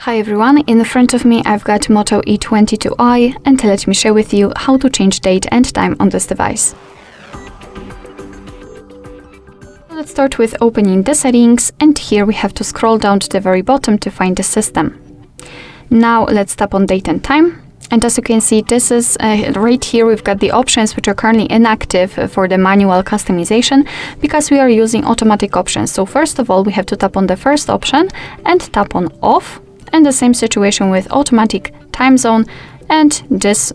Hi everyone, in front of me I've got Moto E22i, and let me share with you how to change date and time on this device. Let's start with opening the settings, and here we have to scroll down to the very bottom to find the system. Now let's tap on date and time, and as you can see, this is right here we've got the options which are currently inactive for the manual customization because we are using automatic options. So first of all, we have to tap on the first option and tap on off, and the same situation with automatic time zone, and this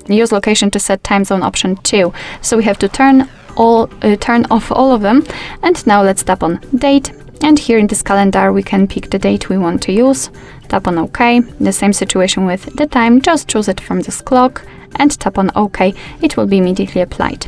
use location to set time zone option 2. So we have to turn off all of them. And now let's tap on date, and here in this calendar we can pick the date we want to use. Tap on OK. The same situation with the time, just choose it from this clock and tap on OK. It will be immediately applied.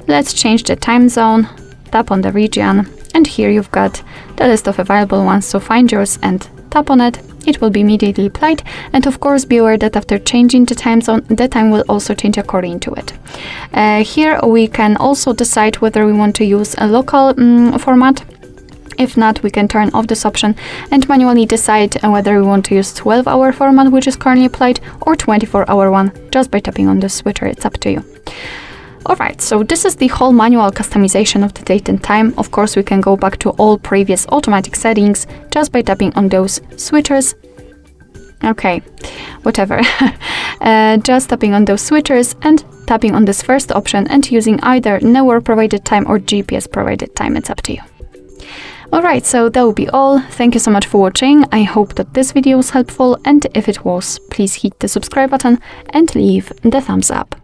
Let's change the time zone. Tap on the region, and here you've got the list of available ones, so find yours and tap on it. It will be immediately applied, and of course be aware that after changing the time zone, the time will also change according to it. Here we can also decide whether we want to use a local format. If not, we can turn off this option and manually decide whether we want to use 12-hour format, which is currently applied, or 24-hour one, just by tapping on the switcher. It's up to you. Alright, so this is the whole manual customization of the date and time. Of course, we can go back to all previous automatic settings just by tapping on those switchers. Okay, whatever. Just tapping on those switchers and tapping on this first option and using either nowhere provided time or GPS provided time. It's up to you. Alright, so that will be all. Thank you so much for watching. I hope that this video was helpful, and if it was, please hit the subscribe button and leave the thumbs up.